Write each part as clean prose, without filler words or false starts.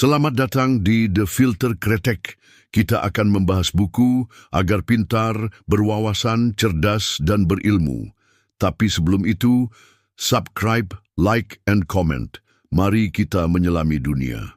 Selamat datang di The Filter Kretek. Kita akan membahas buku agar pintar, berwawasan, cerdas, dan berilmu. Tapi sebelum itu, subscribe, like, and comment. Mari kita menyelami dunia.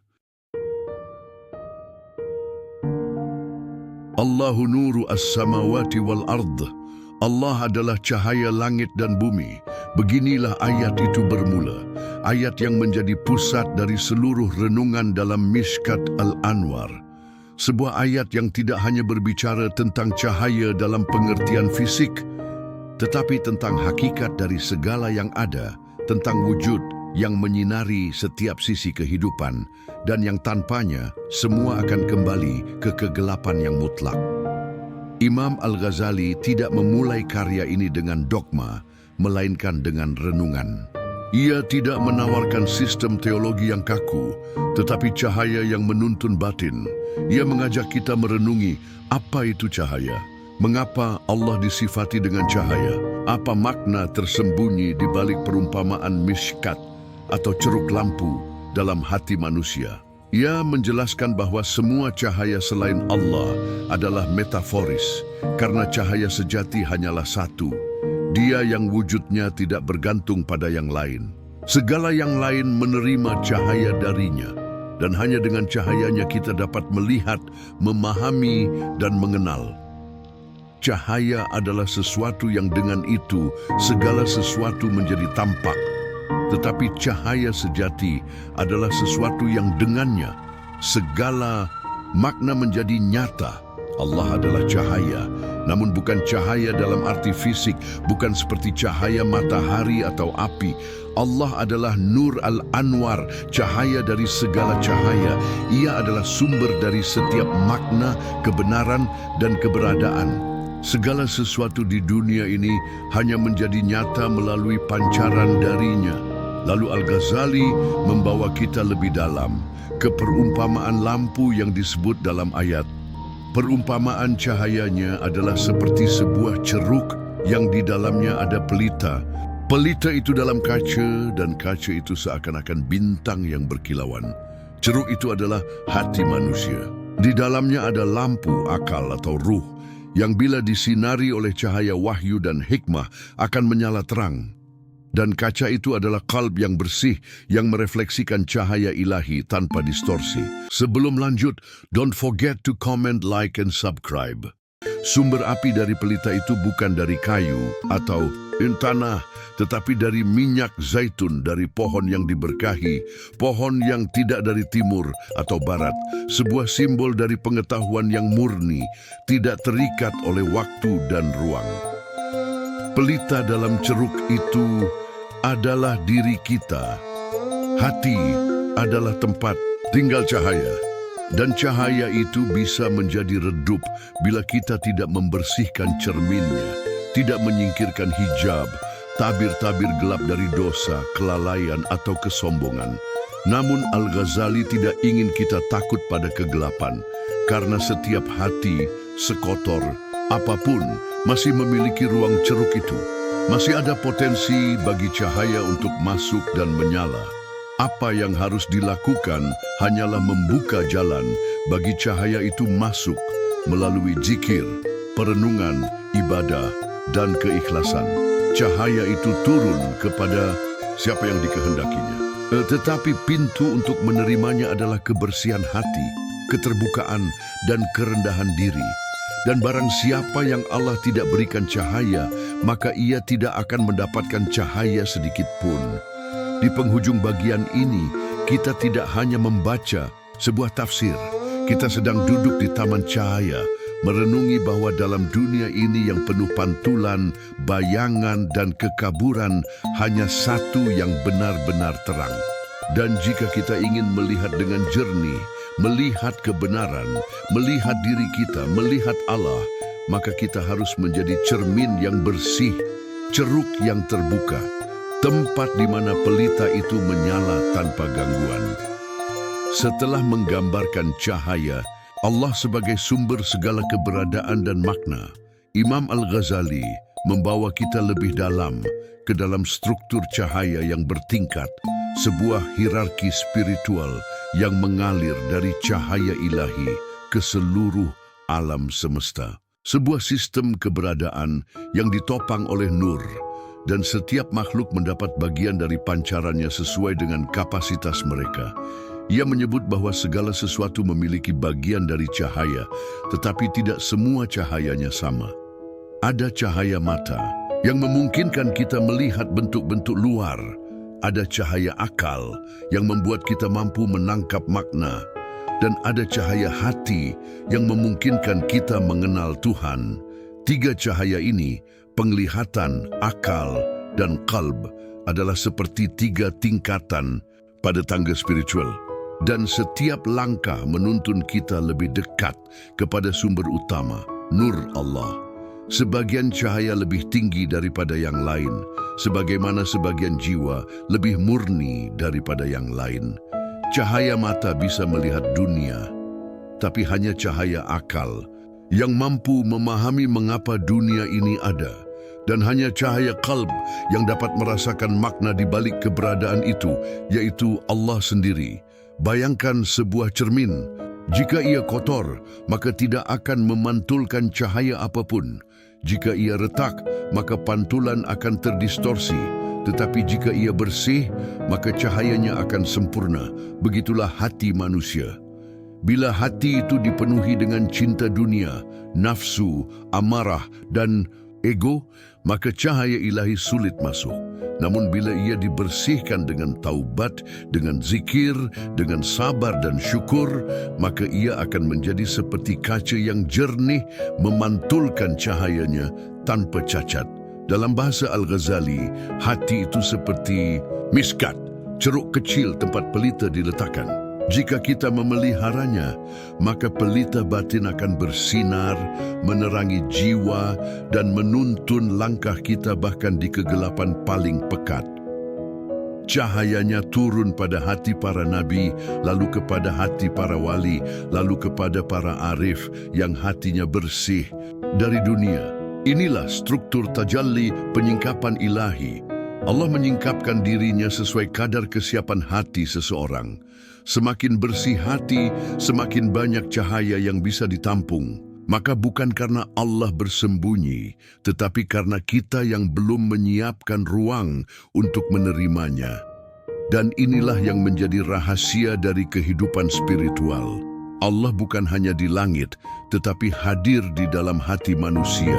Allahu nuru as-samawati wal ard. Allah adalah cahaya langit dan bumi. Beginilah ayat itu bermula. Ayat yang menjadi pusat dari seluruh renungan dalam Mishkat Al-Anwar. Sebuah ayat yang tidak hanya berbicara tentang cahaya dalam pengertian fisik, tetapi tentang hakikat dari segala yang ada, tentang wujud yang menyinari setiap sisi kehidupan, dan yang tanpanya semua akan kembali ke kegelapan yang mutlak. Imam Al-Ghazali tidak memulai karya ini dengan dogma, melainkan dengan renungan. Ia tidak menawarkan sistem teologi yang kaku, tetapi cahaya yang menuntun batin. Ia mengajak kita merenungi apa itu cahaya, mengapa Allah disifati dengan cahaya, apa makna tersembunyi di balik perumpamaan mishkat atau ceruk lampu dalam hati manusia. Ia menjelaskan bahwa semua cahaya selain Allah adalah metaforis, karena cahaya sejati hanyalah satu. Dia yang wujudnya tidak bergantung pada yang lain. Segala yang lain menerima cahaya darinya, dan hanya dengan cahayanya kita dapat melihat, memahami, dan mengenal. Cahaya adalah sesuatu yang dengan itu segala sesuatu menjadi tampak. Tetapi cahaya sejati adalah sesuatu yang dengannya segala makna menjadi nyata. Allah adalah cahaya, namun bukan cahaya dalam arti fisik, bukan seperti cahaya matahari atau api. Allah adalah Nur Al-Anwar, cahaya dari segala cahaya. Ia adalah sumber dari setiap makna, kebenaran, dan keberadaan. Segala sesuatu di dunia ini hanya menjadi nyata melalui pancaran darinya. Lalu Al-Ghazali membawa kita lebih dalam ke perumpamaan lampu yang disebut dalam ayat. Perumpamaan cahayanya adalah seperti sebuah ceruk yang di dalamnya ada pelita. Pelita itu dalam kaca dan kaca itu seakan-akan bintang yang berkilauan. Ceruk itu adalah hati manusia. Di dalamnya ada lampu akal atau ruh yang bila disinari oleh cahaya wahyu dan hikmah akan menyala terang. Dan kaca itu adalah qalb yang bersih yang merefleksikan cahaya ilahi tanpa distorsi. Sebelum lanjut, don't forget to comment, like, and subscribe. Sumber api dari pelita itu bukan dari kayu atau tanah, tetapi dari minyak zaitun dari pohon yang diberkahi, pohon yang tidak dari timur atau barat, sebuah simbol dari pengetahuan yang murni, tidak terikat oleh waktu dan ruang. Pelita dalam ceruk itu adalah diri kita. Hati adalah tempat tinggal cahaya. Dan cahaya itu bisa menjadi redup bila kita tidak membersihkan cerminnya, tidak menyingkirkan hijab, tabir-tabir gelap dari dosa, kelalaian, atau kesombongan. Namun Al-Ghazali tidak ingin kita takut pada kegelapan, karena setiap hati, sekotor apapun, masih memiliki ruang ceruk itu. Masih ada potensi bagi cahaya untuk masuk dan menyala. Apa yang harus dilakukan hanyalah membuka jalan bagi cahaya itu masuk melalui zikir, perenungan, ibadah, dan keikhlasan. Cahaya itu turun kepada siapa yang dikehendakinya. Tetapi pintu untuk menerimanya adalah kebersihan hati, keterbukaan, dan kerendahan diri. Dan barang siapa yang Allah tidak berikan cahaya, maka ia tidak akan mendapatkan cahaya sedikit pun. Di penghujung bagian ini, kita tidak hanya membaca sebuah tafsir. Kita sedang duduk di taman cahaya, merenungi bahwa dalam dunia ini yang penuh pantulan, bayangan, dan kekaburan, hanya satu yang benar-benar terang. Dan jika kita ingin melihat dengan jernih, melihat kebenaran, melihat diri kita, melihat Allah, maka kita harus menjadi cermin yang bersih, ceruk yang terbuka, tempat di mana pelita itu menyala tanpa gangguan. Setelah menggambarkan cahaya, Allah sebagai sumber segala keberadaan dan makna, Imam Al-Ghazali membawa kita lebih dalam ke dalam struktur cahaya yang bertingkat, sebuah hierarki spiritual yang mengalir dari cahaya ilahi ke seluruh alam semesta. Sebuah sistem keberadaan yang ditopang oleh nur, dan setiap makhluk mendapat bagian dari pancarannya sesuai dengan kapasitas mereka. Ia menyebut bahwa segala sesuatu memiliki bagian dari cahaya, tetapi tidak semua cahayanya sama. Ada cahaya mata yang memungkinkan kita melihat bentuk-bentuk luar. Ada cahaya akal yang membuat kita mampu menangkap makna. Dan ada cahaya hati yang memungkinkan kita mengenal Tuhan. Tiga cahaya ini, penglihatan, akal, dan qalb, adalah seperti tiga tingkatan pada tangga spiritual. Dan setiap langkah menuntun kita lebih dekat kepada sumber utama, Nur Allah. Sebagian cahaya lebih tinggi daripada yang lain, sebagaimana sebagian jiwa lebih murni daripada yang lain. Cahaya mata bisa melihat dunia, tapi hanya cahaya akal yang mampu memahami mengapa dunia ini ada. Dan hanya cahaya qalb yang dapat merasakan makna di balik keberadaan itu, yaitu Allah sendiri. Bayangkan sebuah cermin. Jika ia kotor, maka tidak akan memantulkan cahaya apapun. Jika ia retak, maka pantulan akan terdistorsi. Tetapi jika ia bersih, maka cahayanya akan sempurna. Begitulah hati manusia. Bila hati itu dipenuhi dengan cinta dunia, nafsu, amarah, dan ego, maka cahaya ilahi sulit masuk. Namun bila ia dibersihkan dengan taubat, dengan zikir, dengan sabar dan syukur, maka ia akan menjadi seperti kaca yang jernih, memantulkan cahayanya tanpa cacat. Dalam bahasa Al-Ghazali, hati itu seperti miskat, ceruk kecil tempat pelita diletakkan. Jika kita memeliharanya, maka pelita batin akan bersinar, menerangi jiwa, dan menuntun langkah kita bahkan di kegelapan paling pekat. Cahayanya turun pada hati para nabi, lalu kepada hati para wali, lalu kepada para arif yang hatinya bersih dari dunia. Inilah struktur tajalli penyingkapan ilahi. Allah menyingkapkan dirinya sesuai kadar kesiapan hati seseorang. Semakin bersih hati, semakin banyak cahaya yang bisa ditampung. Maka bukan karena Allah bersembunyi, tetapi karena kita yang belum menyiapkan ruang untuk menerimanya. Dan inilah yang menjadi rahasia dari kehidupan spiritual. Allah bukan hanya di langit, tetapi hadir di dalam hati manusia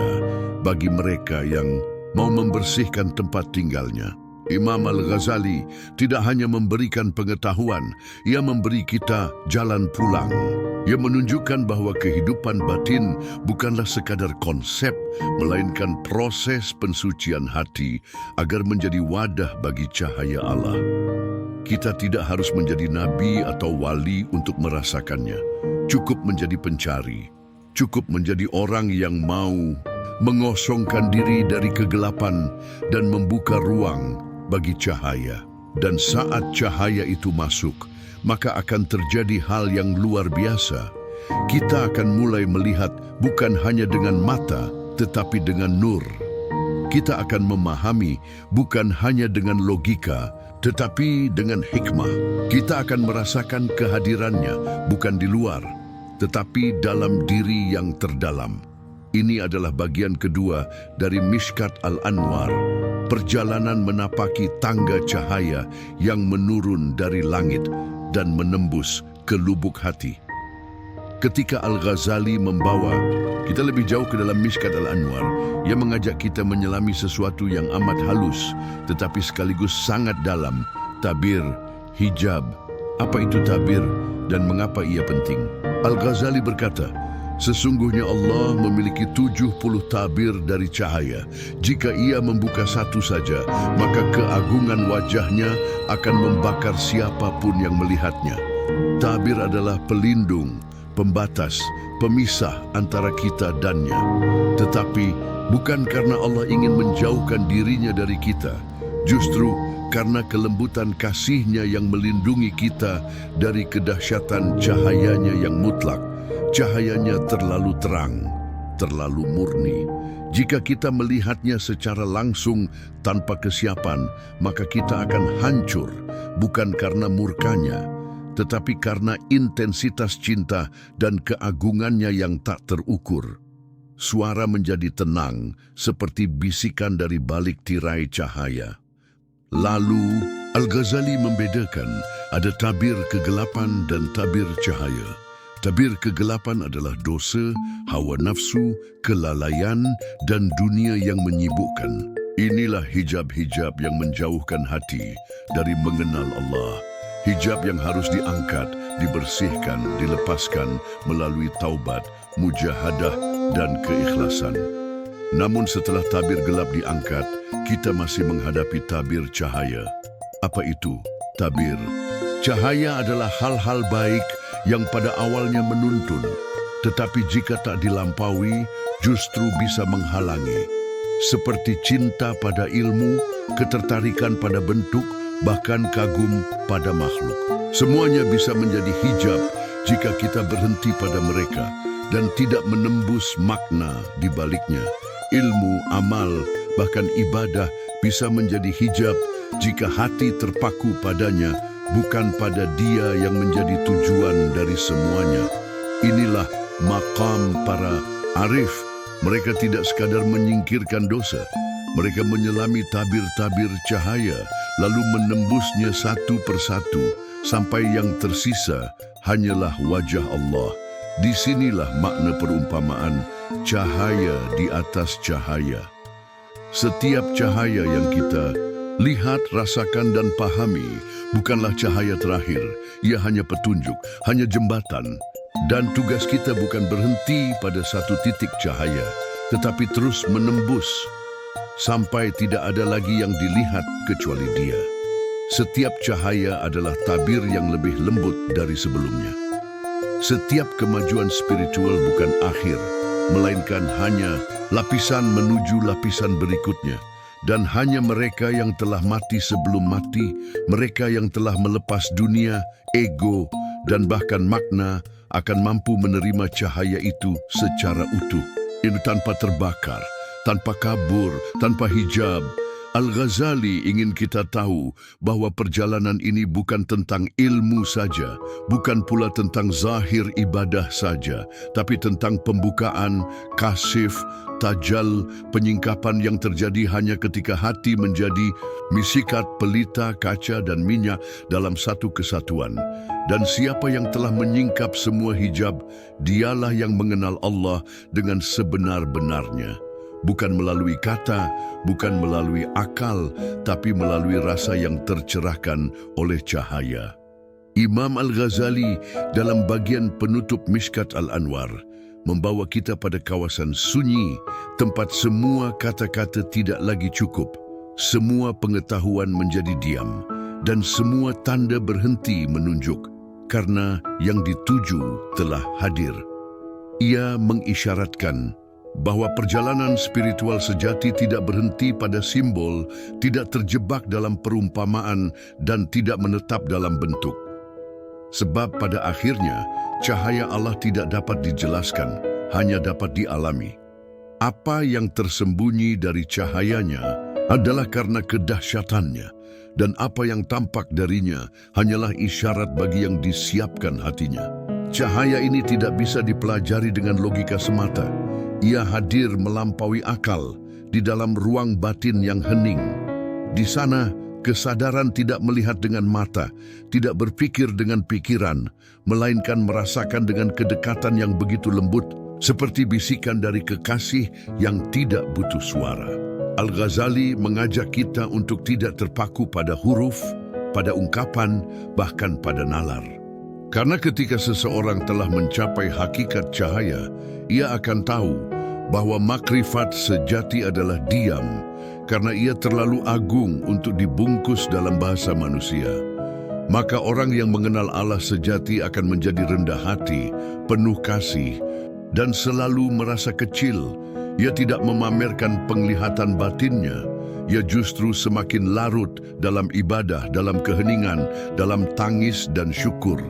bagi mereka yang mau membersihkan tempat tinggalnya. Imam Al-Ghazali tidak hanya memberikan pengetahuan, ia memberi kita jalan pulang. Ia menunjukkan bahwa kehidupan batin bukanlah sekadar konsep, melainkan proses pensucian hati agar menjadi wadah bagi cahaya Allah. Kita tidak harus menjadi nabi atau wali untuk merasakannya. Cukup menjadi pencari, cukup menjadi orang yang mau mengosongkan diri dari kegelapan dan membuka ruang bagi cahaya. Dan saat cahaya itu masuk, maka akan terjadi hal yang luar biasa. Kita akan mulai melihat bukan hanya dengan mata, tetapi dengan nur. Kita akan memahami bukan hanya dengan logika, tetapi dengan hikmah. Kita akan merasakan kehadirannya bukan di luar, tetapi dalam diri yang terdalam. Ini adalah bagian kedua dari Mishkat Al-Anwar, perjalanan menapaki tangga cahaya yang menurun dari langit dan menembus ke lubuk hati. Ketika Al-Ghazali membawa kita lebih jauh ke dalam Mishkat Al-Anwar, ia mengajak kita menyelami sesuatu yang amat halus, tetapi sekaligus sangat dalam, tabir, hijab. Apa itu tabir dan mengapa ia penting? Al-Ghazali berkata, sesungguhnya Allah memiliki 70 tabir dari cahaya. Jika ia membuka satu saja, maka keagungan wajahnya akan membakar siapapun yang melihatnya. Tabir adalah pelindung, pembatas, pemisah antara kita dannya. Tetapi bukan karena Allah ingin menjauhkan dirinya dari kita. Justru karena kelembutan kasih-Nya yang melindungi kita dari kedahsyatan cahayanya yang mutlak. Cahayanya terlalu terang, terlalu murni. Jika kita melihatnya secara langsung tanpa kesiapan, maka kita akan hancur, bukan karena murkanya, tetapi karena intensitas cinta dan keagungannya yang tak terukur. Suara menjadi tenang seperti bisikan dari balik tirai cahaya. Lalu, Al-Ghazali membedakan ada tabir kegelapan dan tabir cahaya. Tabir kegelapan adalah dosa, hawa nafsu, kelalaian, dan dunia yang menyibukkan. Inilah hijab-hijab yang menjauhkan hati dari mengenal Allah. Hijab yang harus diangkat, dibersihkan, dilepaskan melalui taubat, mujahadah, dan keikhlasan. Namun setelah tabir gelap diangkat, kita masih menghadapi tabir cahaya. Apa itu tabir? Cahaya adalah hal-hal baik yang pada awalnya menuntun, tetapi jika tak dilampaui, justru bisa menghalangi. Seperti cinta pada ilmu, ketertarikan pada bentuk, bahkan kagum pada makhluk. Semuanya bisa menjadi hijab jika kita berhenti pada mereka dan tidak menembus makna di baliknya. Ilmu, amal, bahkan ibadah bisa menjadi hijab jika hati terpaku padanya, bukan pada Dia yang menjadi tujuan dari semuanya. Inilah maqam para arif. Mereka tidak sekadar menyingkirkan dosa. Mereka menyelami tabir-tabir cahaya, lalu menembusnya satu persatu, sampai yang tersisa hanyalah wajah Allah. Disinilah makna perumpamaan cahaya di atas cahaya. Setiap cahaya yang kita lihat, rasakan, dan pahami bukanlah cahaya terakhir. Ia hanya petunjuk, hanya jembatan. Dan tugas kita bukan berhenti pada satu titik cahaya, tetapi terus menembus sampai tidak ada lagi yang dilihat kecuali Dia. Setiap cahaya adalah tabir yang lebih lembut dari sebelumnya. Setiap kemajuan spiritual bukan akhir, melainkan hanya lapisan menuju lapisan berikutnya. Dan hanya mereka yang telah mati sebelum mati, mereka yang telah melepas dunia, ego, dan bahkan makna, akan mampu menerima cahaya itu secara utuh. Ini tanpa terbakar, tanpa kabur, tanpa hijab. Al-Ghazali ingin kita tahu bahwa perjalanan ini bukan tentang ilmu saja, bukan pula tentang zahir ibadah saja, tapi tentang pembukaan, kasif, tajal, penyingkapan yang terjadi hanya ketika hati menjadi misikat, pelita, kaca, dan minyak dalam satu kesatuan. Dan siapa yang telah menyingkap semua hijab, dialah yang mengenal Allah dengan sebenar-benarnya. Bukan melalui kata, bukan melalui akal, tapi melalui rasa yang tercerahkan oleh cahaya. Imam Al-Ghazali dalam bagian penutup Mishkat Al-Anwar membawa kita pada kawasan sunyi, tempat semua kata-kata tidak lagi cukup, semua pengetahuan menjadi diam, dan semua tanda berhenti menunjuk, karena yang dituju telah hadir. Ia mengisyaratkan bahwa perjalanan spiritual sejati tidak berhenti pada simbol, tidak terjebak dalam perumpamaan, dan tidak menetap dalam bentuk. Sebab pada akhirnya, cahaya Allah tidak dapat dijelaskan, hanya dapat dialami. Apa yang tersembunyi dari cahayanya adalah karena kedahsyatannya, dan apa yang tampak darinya hanyalah isyarat bagi yang disiapkan hatinya. Cahaya ini tidak bisa dipelajari dengan logika semata. Ia hadir melampaui akal di dalam ruang batin yang hening. Di sana, kesadaran tidak melihat dengan mata, tidak berpikir dengan pikiran, melainkan merasakan dengan kedekatan yang begitu lembut, seperti bisikan dari kekasih yang tidak butuh suara. Al-Ghazali mengajak kita untuk tidak terpaku pada huruf, pada ungkapan, bahkan pada nalar. Karena ketika seseorang telah mencapai hakikat cahaya, ia akan tahu bahwa makrifat sejati adalah diam, karena ia terlalu agung untuk dibungkus dalam bahasa manusia. Maka orang yang mengenal Allah sejati akan menjadi rendah hati, penuh kasih, dan selalu merasa kecil. Ia tidak memamerkan penglihatan batinnya. Ia justru semakin larut dalam ibadah, dalam keheningan, dalam tangis dan syukur.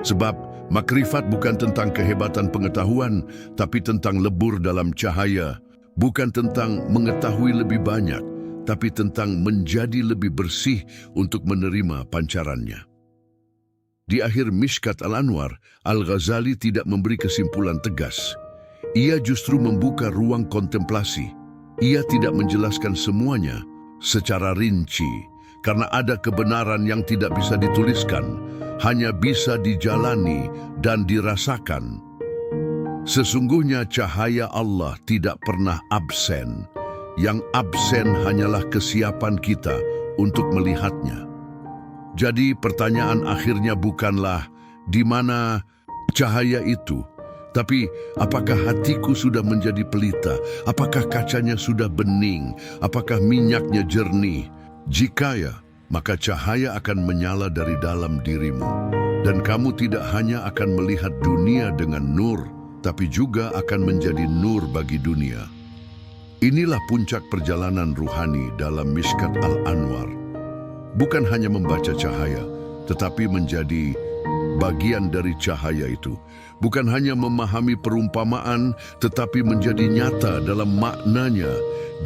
Sebab makrifat bukan tentang kehebatan pengetahuan, tapi tentang lebur dalam cahaya. Bukan tentang mengetahui lebih banyak, tapi tentang menjadi lebih bersih untuk menerima pancarannya. Di akhir Mishkat Al-Anwar, Al-Ghazali tidak memberi kesimpulan tegas. Ia justru membuka ruang kontemplasi. Ia tidak menjelaskan semuanya secara rinci, karena ada kebenaran yang tidak bisa dituliskan, hanya bisa dijalani dan dirasakan. Sesungguhnya cahaya Allah tidak pernah absen. Yang absen hanyalah kesiapan kita untuk melihatnya. Jadi pertanyaan akhirnya bukanlah di mana cahaya itu, tapi apakah hatiku sudah menjadi pelita? Apakah kacanya sudah bening? Apakah minyaknya jernih? Jika ya, maka cahaya akan menyala dari dalam dirimu. Dan kamu tidak hanya akan melihat dunia dengan nur, tapi juga akan menjadi nur bagi dunia. Inilah puncak perjalanan ruhani dalam Mishkat Al-Anwar. Bukan hanya membaca cahaya, tetapi menjadi bagian dari cahaya itu. Bukan hanya memahami perumpamaan, tetapi menjadi nyata dalam maknanya.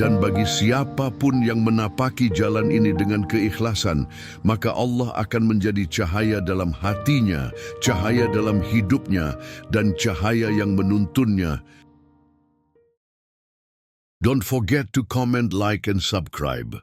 Dan bagi siapapun yang menapaki jalan ini dengan keikhlasan, maka Allah akan menjadi cahaya dalam hatinya, cahaya dalam hidupnya, dan cahaya yang menuntunnya. Don't forget to comment, like, and subscribe.